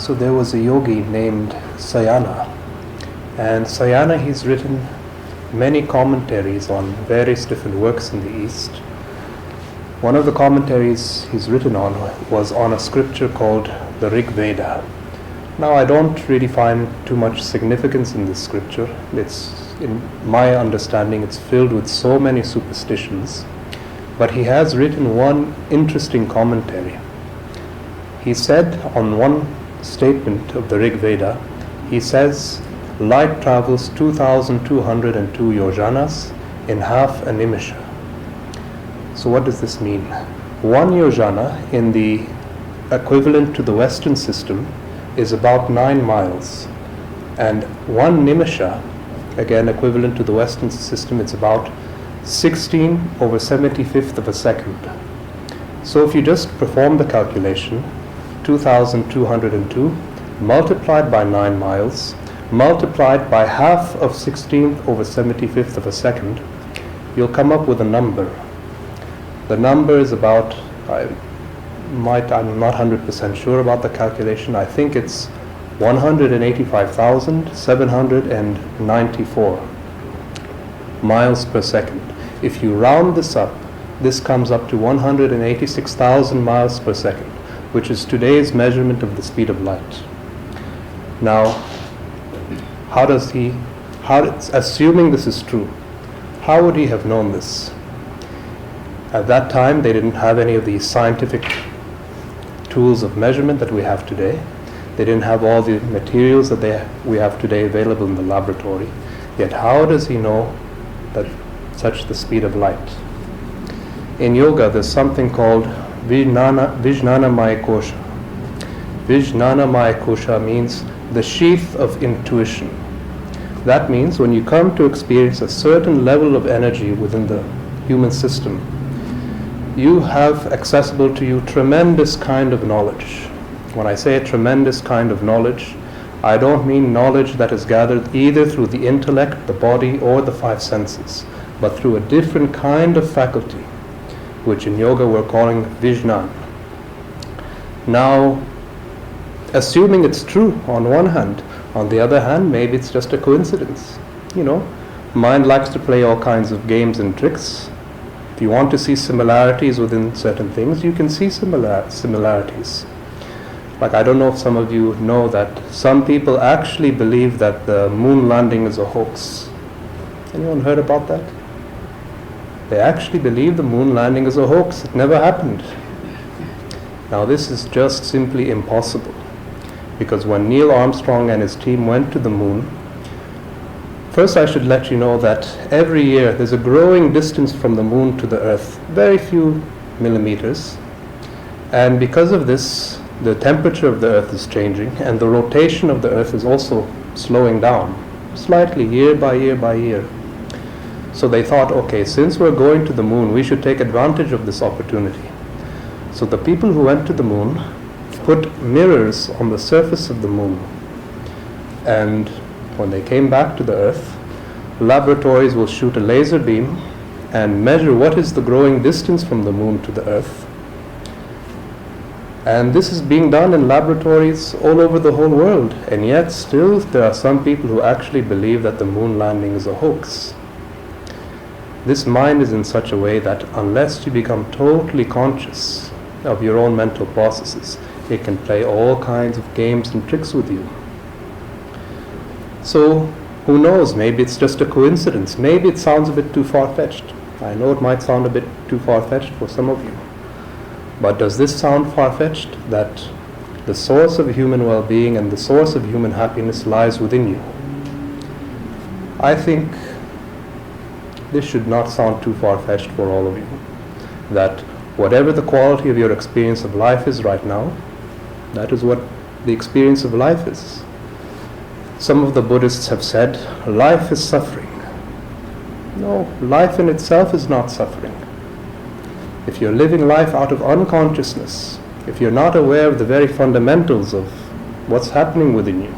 So there was a yogi named Sayana, and Sayana, he's written many commentaries on various different works in the East. One of the commentaries he's written on was on a scripture called the Veda. Now, I don't really find too much significance in this scripture. It's, in my understanding, it's filled with so many superstitions. But he has written one interesting commentary. He said on one statement of the Rig Veda, he says, light travels 2,202 yojanas in half a nimisha. So what does this mean? One yojana in the equivalent to the Western system is about 9 miles. And one nimisha, again equivalent to the Western system, it's about 16 over 75th of a second. So if you just perform the calculation, 2,202 multiplied by 9 miles, multiplied by half of 16th over 75th of a second, you'll come up with a number. The number is about, I'm not 100% sure about the calculation, I think it's 185,794 miles per second. If you round this up, this comes up to 186,000 miles per second, which is today's measurement of the speed of light. Now, assuming this is true, how would he have known this? At that time, they didn't have any of these scientific tools of measurement that we have today. They didn't have all the materials that we have today available in the laboratory. Yet how does he know that such the speed of light? In yoga, there's something called Vijnana Maya Kosha. Vijnana Maya Kosha means the sheath of intuition. That means when you come to experience a certain level of energy within the human system, you have accessible to you tremendous kind of knowledge. When I say a tremendous kind of knowledge, I don't mean knowledge that is gathered either through the intellect, the body, or the 5 senses, but through a different kind of faculty, which in yoga we're calling Vijnana. Now, assuming it's true on one hand, on the other hand, maybe it's just a coincidence. Mind likes to play all kinds of games and tricks. If you want to see similarities within certain things, you can see similarities. Like, I don't know if some of you know that some people actually believe that the moon landing is a hoax. Anyone heard about that? They actually believe the moon landing is a hoax. It never happened. Now, this is just simply impossible. Because when Neil Armstrong and his team went to the moon, first I should let you know that every year there's a growing distance from the moon to the earth, very few millimeters. And because of this, the temperature of the earth is changing, and the rotation of the earth is also slowing down, slightly, year by year by year. So they thought, okay, since we're going to the moon, we should take advantage of this opportunity. So the people who went to the moon put mirrors on the surface of the moon. And when they came back to the earth, laboratories will shoot a laser beam and measure what is the growing distance from the moon to the earth. And this is being done in laboratories all over the whole world. And yet still there are some people who actually believe that the moon landing is a hoax. This mind is in such a way that unless you become totally conscious of your own mental processes, it can play all kinds of games and tricks with you. So, who knows, maybe it's just a coincidence. Maybe it sounds a bit too far-fetched. I know it might sound a bit too far-fetched for some of you. But does this sound far-fetched, that the source of human well-being and the source of human happiness lies within you? I think this should not sound too far-fetched for all of you. That whatever the quality of your experience of life is right now, that is what the experience of life is. Some of the Buddhists have said, life is suffering. No, life in itself is not suffering. If you're living life out of unconsciousness, if you're not aware of the very fundamentals of what's happening within you,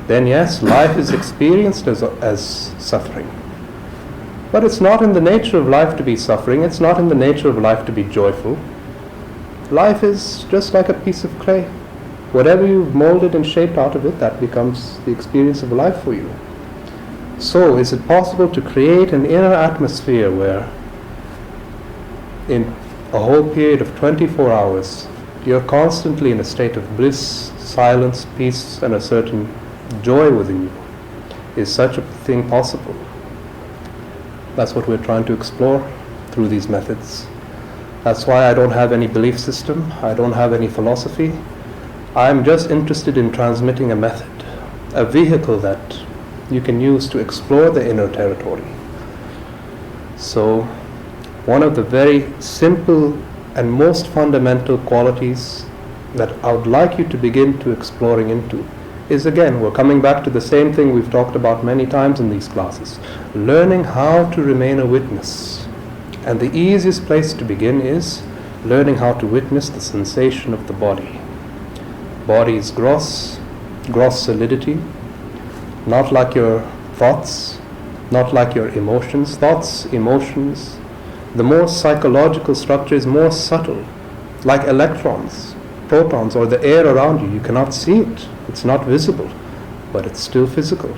then yes, life is experienced as suffering. But it's not in the nature of life to be suffering. It's not in the nature of life to be joyful. Life is just like a piece of clay. whatever you've molded and shaped out of it, that becomes the experience of life for you. So, is it possible to create an inner atmosphere where in a whole period of 24 hours, you're constantly in a state of bliss, silence, peace, and a certain joy within you? Is such a thing possible? That's what we're trying to explore through these methods. That's why I don't have any belief system, I don't have any philosophy. I'm just interested in transmitting a method, a vehicle that you can use to explore the inner territory. So, one of the very simple and most fundamental qualities that I would like you to begin to exploring into is, again, we're coming back to the same thing we've talked about many times in these classes, learning how to remain a witness. And the easiest place to begin is learning how to witness the sensation of the body. Body is gross solidity, not like your thoughts, not like your emotions. Thoughts, emotions, the more psychological structure is more subtle, like electrons, protons, or the air around you. You cannot see it. It's not visible, but it's still physical.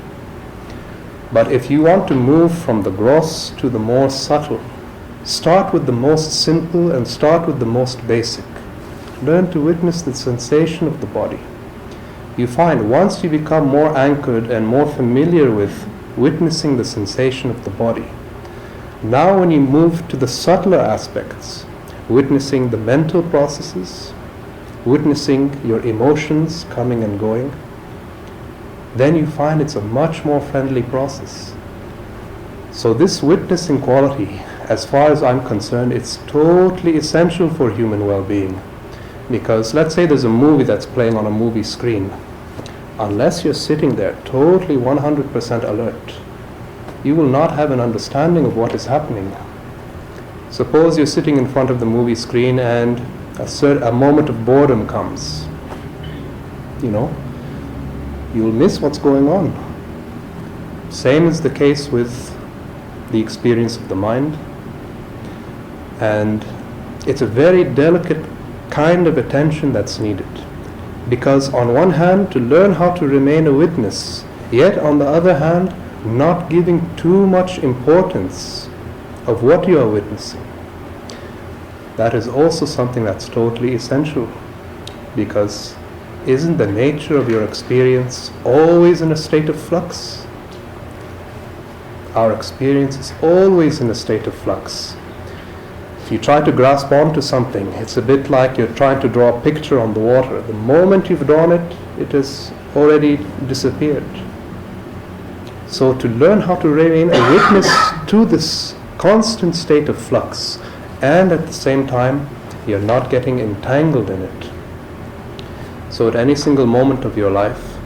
But if you want to move from the gross to the more subtle, start with the most simple and start with the most basic. Learn to witness the sensation of the body. You find once you become more anchored and more familiar with witnessing the sensation of the body, now when you move to the subtler aspects, witnessing the mental processes, witnessing your emotions coming and going, then you find it's a much more friendly process. So this witnessing quality, as far as I'm concerned, it's totally essential for human well-being. Because let's say there's a movie that's playing on a movie screen. Unless you're sitting there totally 100% alert, you will not have an understanding of what is happening. Suppose you're sitting in front of the movie screen and a moment of boredom comes. You'll miss what's going on. Same is the case with the experience of the mind. And it's a very delicate kind of attention that's needed. Because on one hand, to learn how to remain a witness, yet on the other hand, not giving too much importance of what you are witnessing. That is also something that's totally essential. Because isn't the nature of your experience always in a state of flux? Our experience is always in a state of flux. If you try to grasp onto something, it's a bit like you're trying to draw a picture on the water. The moment you've drawn it, it has already disappeared. So to learn how to remain a witness to this constant state of flux, and at the same time, you're not getting entangled in it. So at any single moment of your life,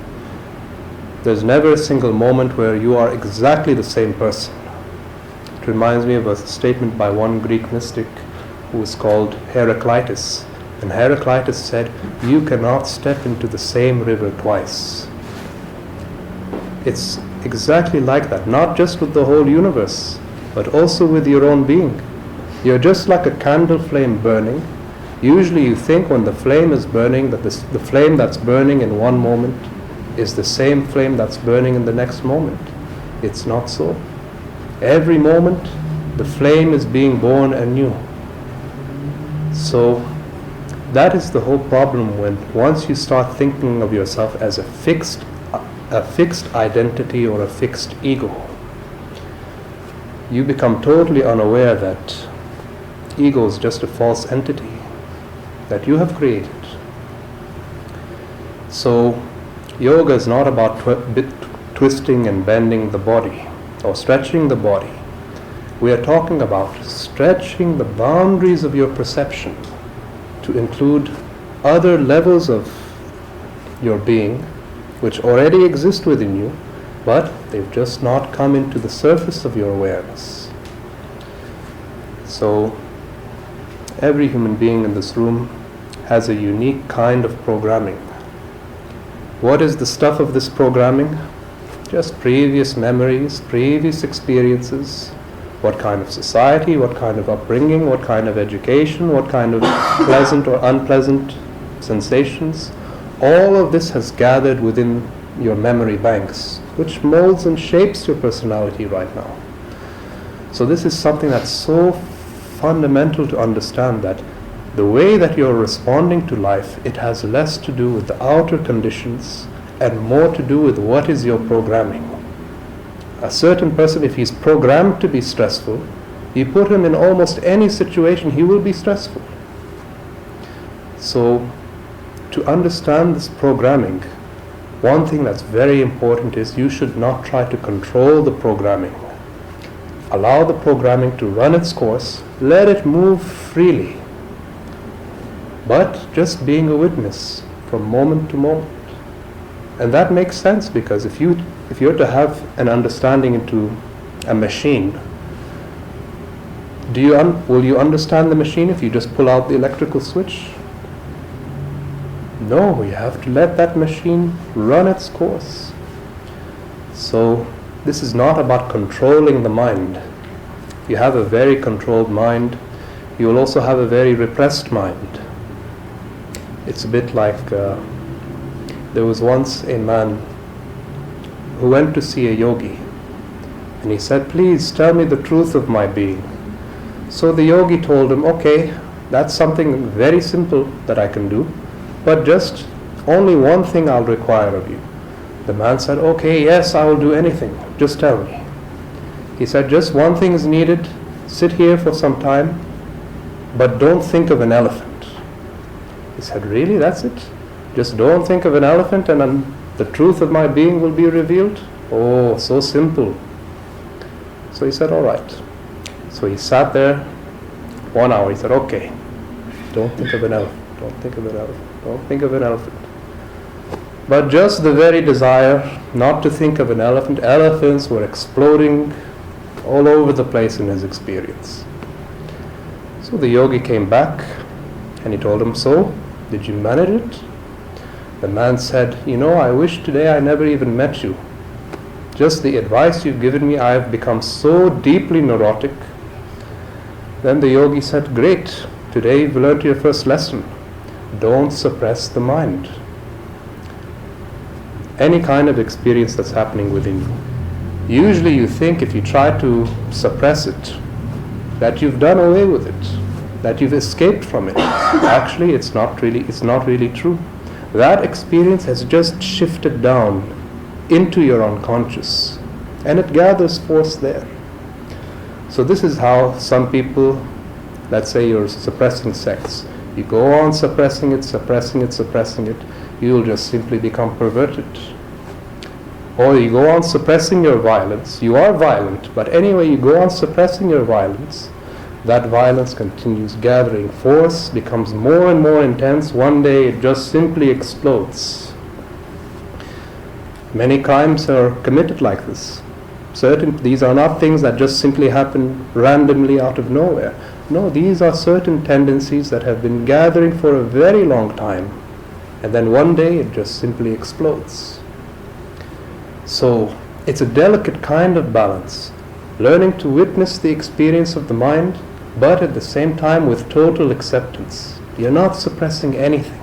there's never a single moment where you are exactly the same person. It reminds me of a statement by one Greek mystic who was called Heraclitus. And Heraclitus said, "You cannot step into the same river twice." It's exactly like that, not just with the whole universe, but also with your own being. You're just like a candle flame burning. Usually you think when the flame is burning that the flame that's burning in one moment is the same flame that's burning in the next moment. It's not so. Every moment the flame is being born anew. So that is the whole problem when once you start thinking of yourself as a fixed identity or a fixed ego, you become totally unaware that ego is just a false entity that you have created. So yoga is not about twisting and bending the body or stretching the body. We are talking about stretching the boundaries of your perception to include other levels of your being which already exist within you, but they've just not come into the surface of your awareness. So every human being in this room has a unique kind of programming. What is the stuff of this programming? Just previous memories, previous experiences, what kind of society, what kind of upbringing, what kind of education, what kind of pleasant or unpleasant sensations. all of this has gathered within your memory banks, which molds and shapes your personality right now. So this is something that's so fundamental to understand, that the way that you're responding to life, it has less to do with the outer conditions and more to do with what is your programming. A certain person, if he's programmed to be stressful, you put him in almost any situation, he will be stressful. So to understand this programming, one thing that's very important is you should not try to control the programming. Allow the programming to run its course, let it move freely, but just being a witness from moment to moment. And that makes sense, because if you're to have an understanding into a machine, will you understand the machine if you just pull out the electrical switch? No, you have to let that machine run its course. So this is not about controlling the mind. If you have a very controlled mind, you will also have a very repressed mind. It's a bit like there was once a man who went to see a yogi, and he said, "Please tell me the truth of my being." So the yogi told him, "Okay, that's something very simple that I can do, but just only one thing I'll require of you." The man said, "Okay, yes, I will do anything, just tell me." He said, "Just one thing is needed, sit here for some time, but don't think of an elephant." He said, "Really, that's it? Just don't think of an elephant and then the truth of my being will be revealed?" Oh, so simple. So he said, "All right." So he sat there 1 hour. He said, "Okay, don't think of an elephant, don't think of an elephant, don't think of an elephant." But just the very desire not to think of an elephant, elephants were exploding all over the place in his experience. So the yogi came back and he told him, "So, did you manage it?" The man said, "I wish today I never even met you. Just the advice you've given me, I have become so deeply neurotic." Then the yogi said, "Great, today you've learned your first lesson. Don't suppress the mind." Any kind of experience that's happening within you, usually you think if you try to suppress it, that you've done away with it, that you've escaped from it. Actually, it's not really true. That experience has just shifted down into your unconscious, and it gathers force there. So this is how some people, let's say you're suppressing sex, you go on suppressing it, you will just simply become perverted. Or you go on suppressing your violence, you are violent, but anyway you go on suppressing your violence, that violence continues gathering force, becomes more and more intense, one day it just simply explodes. Many crimes are committed like this. These are not things that just simply happen randomly out of nowhere. No, these are certain tendencies that have been gathering for a very long time, and then one day it just simply explodes. So it's a delicate kind of balance, learning to witness the experience of the mind, but at the same time with total acceptance. You're not suppressing anything.